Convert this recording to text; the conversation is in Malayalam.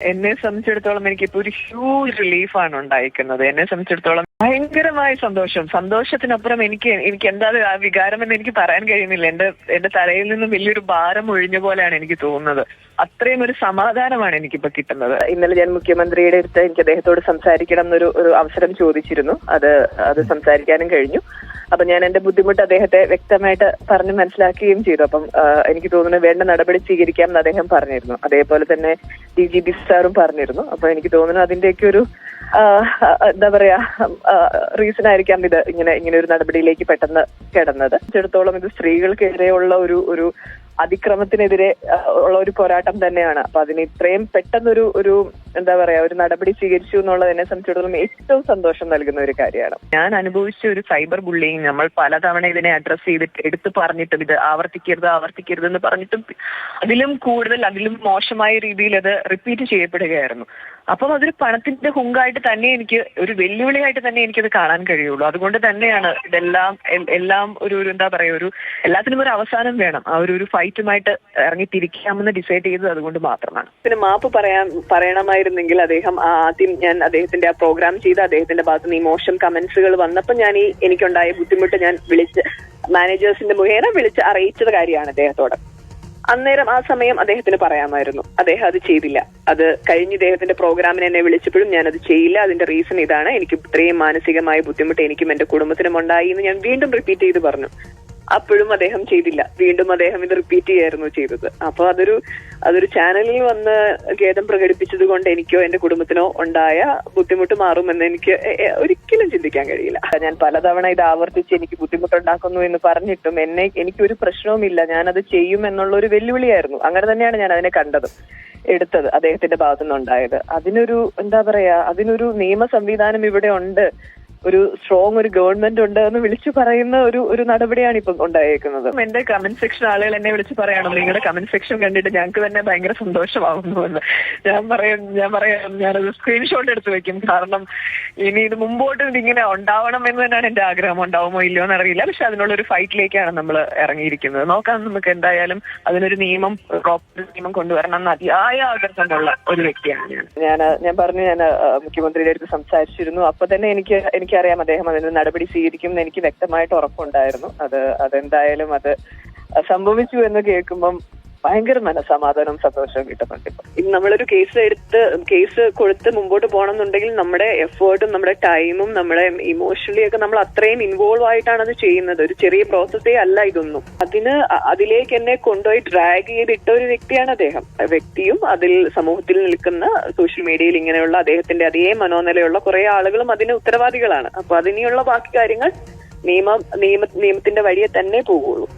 എന്നെ സംബന്ധിച്ചിടത്തോളം എനിക്കിപ്പോ ഒരു ഹ്യൂജ് റിലീഫാണ് ഉണ്ടായിരിക്കുന്നത്. എന്നെ സംബന്ധിച്ചിടത്തോളം ഭയങ്കരമായ സന്തോഷത്തിനപ്പുറം എനിക്ക് എന്താ ആ വികാരം എന്ന് എനിക്ക് പറയാൻ കഴിയുന്നില്ല. എന്റെ തലയിൽ നിന്നും വലിയൊരു ഭാരം ഒഴിഞ്ഞ പോലെയാണ് എനിക്ക് തോന്നുന്നത്. അത്രയും ഒരു സമാധാനമാണ് എനിക്കിപ്പോ കിട്ടുന്നത്. ഇന്നലെ ഞാൻ മുഖ്യമന്ത്രിയുടെ അടുത്ത് എനിക്ക് അദ്ദേഹത്തോട് സംസാരിക്കണം എന്നൊരു അവസരം ചോദിച്ചിരുന്നു. അത് സംസാരിക്കാനും കഴിഞ്ഞു. അപ്പൊ ഞാൻ എന്റെ ബുദ്ധിമുട്ട് അദ്ദേഹത്തെ വ്യക്തമായിട്ട് പറഞ്ഞ് മനസ്സിലാക്കുകയും ചെയ്തു. അപ്പം എനിക്ക് തോന്നുന്നു വേണ്ട നടപടി സ്വീകരിക്കാം എന്ന് അദ്ദേഹം പറഞ്ഞിരുന്നു. അതേപോലെ തന്നെ DGP സാറും പറഞ്ഞിരുന്നു. അപ്പൊ എനിക്ക് തോന്നുന്നു അതിന്റെയൊക്കെ ഒരു എന്താ പറയാ റീസൺ ആയിരിക്കാം ഇത് ഇങ്ങനെ ഒരു നടപടിയിലേക്ക് പെട്ടെന്ന് കിടന്നത്. ചിടത്തോളം ഇത് സ്ത്രീകൾക്കെതിരെയുള്ള ഒരു അതിക്രമത്തിനെതിരെ ഉള്ള ഒരു പോരാട്ടം തന്നെയാണ്. അപ്പൊ അതിന് ഇത്രയും പെട്ടെന്നൊരു എന്താ പറയാ ഒരു നടപടി സ്വീകരിച്ചു എന്നുള്ളത് എന്നെ സംബന്ധിച്ചിടത്തോളം ഏറ്റവും സന്തോഷം നൽകുന്ന ഒരു കാര്യമാണ്. ഞാൻ അനുഭവിച്ച ഒരു സൈബർ ബുള്ളിങ് നമ്മൾ പലതവണ ഇതിനെ അഡ്രസ് ചെയ്തിട്ട് എടുത്തു പറഞ്ഞിട്ടും ഇത് ആവർത്തിക്കരുത് എന്ന് പറഞ്ഞിട്ടും അതിലും കൂടുതൽ അതിലും മോശമായ രീതിയിൽ അത് റിപ്പീറ്റ് ചെയ്യപ്പെടുകയായിരുന്നു. അപ്പം അതൊരു പണത്തിന്റെ ഹുങ്കായിട്ട് തന്നെ എനിക്ക് ഒരു വെല്ലുവിളിയായിട്ട് തന്നെ എനിക്കത് കാണാൻ കഴിയുള്ളൂ. അതുകൊണ്ട് തന്നെയാണ് എല്ലാം ഒരു എന്താ പറയാ എല്ലാത്തിനും ഒരു അവസാനം വേണം. ആ ഒരു ഫൈറ്റുമായിട്ട് ഇറങ്ങിത്തിരിക്കാമെന്ന് ഡിസൈഡ് ചെയ്തത് അതുകൊണ്ട് മാത്രമാണ്. പിന്നെ മാപ്പ് പറയണമായിരുന്നെങ്കിൽ അദ്ദേഹം ആദ്യം ഞാൻ അദ്ദേഹത്തിന്റെ ആ പ്രോഗ്രാം ചെയ്ത് അദ്ദേഹത്തിന്റെ ഭാഗത്ത് നിന്ന് ഈ മോശം കമന്റ്സുകൾ വന്നപ്പോൾ ഞാൻ എനിക്കുണ്ടായ ബുദ്ധിമുട്ട് ഞാൻ മാനേജേഴ്സിന്റെ മുഖേന വിളിച്ച് അറിയിച്ചത് കാര്യമാണ് അദ്ദേഹത്തോട്. അന്നേരം ആ സമയം അദ്ദേഹത്തിന് പറയാമായിരുന്നു. അദ്ദേഹം അത് ചെയ്തില്ല. അത് കഴിഞ്ഞ് ഇദ്ദേഹത്തിന്റെ പ്രോഗ്രാമിന് എന്നെ വിളിച്ചപ്പോഴും ഞാൻ അത് ചെയ്യില്ല. അതിന്റെ റീസൺ ഇതാണ്, എനിക്ക് ഇത്രയും മാനസികമായ ബുദ്ധിമുട്ട് എനിക്കും എന്റെ കുടുംബത്തിനും ഉണ്ടായി എന്ന് ഞാൻ വീണ്ടും റിപ്പീറ്റ് ചെയ്ത് പറഞ്ഞു. അപ്പോഴും അദ്ദേഹം ചെയ്തില്ല. വീണ്ടും അദ്ദേഹം ഇത് റിപ്പീറ്റ് ചെയ്യായിരുന്നു ചെയ്തത്. അപ്പൊ അതൊരു ചാനലിൽ വന്ന് ഖേദം പ്രകടിപ്പിച്ചത് കൊണ്ട് എനിക്കോ എന്റെ കുടുംബത്തിനോ ഉണ്ടായ ബുദ്ധിമുട്ട് മാറുമെന്ന് എനിക്ക് ഒരിക്കലും ചിന്തിക്കാൻ കഴിയില്ല. ഞാൻ പലതവണ ഇത് ആവർത്തിച്ച് എനിക്ക് ബുദ്ധിമുട്ടുണ്ടാക്കുന്നു എന്ന് പറഞ്ഞിട്ടും എനിക്കൊരു പ്രശ്നവുമില്ല, ഞാനത് ചെയ്യും എന്നുള്ള ഒരു വെല്ലുവിളിയായിരുന്നു. അങ്ങനെ തന്നെയാണ് ഞാൻ അതിനെ എടുത്തത് അദ്ദേഹത്തിന്റെ ഭാഗത്തുനിന്നുണ്ടായത്. അതിനൊരു എന്താ പറയാ അതിനൊരു നിയമ സംവിധാനം ഇവിടെ ഉണ്ട്, ഒരു സ്ട്രോങ് ഒരു ഗവൺമെന്റ് ഉണ്ട് എന്ന് വിളിച്ചു പറയുന്ന ഒരു നടപടിയാണ് ഇപ്പം ഉണ്ടായേക്കുന്നത്. എന്റെ കമന്റ് സെക്ഷൻ ആളുകൾ എന്നെ വിളിച്ച് പറയണം, നിങ്ങളുടെ കമന്റ് സെക്ഷൻ കണ്ടിട്ട് ഞങ്ങൾക്ക് തന്നെ ഭയങ്കര സന്തോഷമാകുന്നു എന്ന്. ഞാനത് സ്ക്രീൻഷോട്ട് എടുത്ത് വെക്കും. കാരണം ഇനി ഇത് മുമ്പോട്ട് ഇതിങ്ങനെ ഉണ്ടാവണം എന്ന് തന്നെയാണ് എന്റെ ആഗ്രഹം. ഉണ്ടാവുമോ ഇല്ലയോ എന്നറിയില്ല. പക്ഷെ അതിനുള്ളൊരു ഫൈറ്റിലേക്കാണ് നമ്മൾ ഇറങ്ങിയിരിക്കുന്നത്. നോക്കാം, നമുക്ക് എന്തായാലും അതിനൊരു പ്രോപ്പർ നിയമം കൊണ്ടുവരണം എന്ന് അതിയായ ആഗ്രഹമുള്ള ഒരു വ്യക്തിയാണ് ഞാൻ പറഞ്ഞു. ഞാൻ മുഖ്യമന്ത്രിയുടെ അടുത്ത് സംസാരിച്ചിരുന്നു. അപ്പൊ തന്നെ എനിക്കറിയാം അദ്ദേഹം അതിന് നടപടി സ്വീകരിക്കും എന്ന് എനിക്ക് വ്യക്തമായിട്ട് ഉറപ്പുണ്ടായിരുന്നു. അതെന്തായാലും അത് സംഭവിച്ചു എന്ന് കേൾക്കുമ്പം ഭയങ്കര മനസ്സമാധാനവും സന്തോഷവും കിട്ടുന്നുണ്ട്. ഇപ്പൊ നമ്മളൊരു കേസ് കൊടുത്ത് മുമ്പോട്ട് പോകണം എന്നുണ്ടെങ്കിൽ നമ്മുടെ എഫേർട്ടും നമ്മുടെ ടൈമും നമ്മുടെ ഇമോഷണലി ഒക്കെ നമ്മൾ അത്രയും ഇൻവോൾവ് ആയിട്ടാണ് അത് ചെയ്യുന്നത്. ഒരു ചെറിയ പ്രോസസ്സേ അല്ല ഇതൊന്നും. അതിലേക്ക് എന്നെ കൊണ്ടുപോയി ഡ്രാഗ് ചെയ്തിട്ട ഒരു വ്യക്തിയാണ് അദ്ദേഹം. വ്യക്തിയും അതിൽ സമൂഹത്തിൽ നിൽക്കുന്ന സോഷ്യൽ മീഡിയയിൽ ഇങ്ങനെയുള്ള അദ്ദേഹത്തിന്റെ അതേ മനോനിലയുള്ള കുറെ ആളുകളും അതിന് ഉത്തരവാദികളാണ്. അപ്പൊ അതിനുള്ള ബാക്കി കാര്യങ്ങൾ നിയമത്തിന്റെ വഴിയെ തന്നെ പോവുള്ളൂ.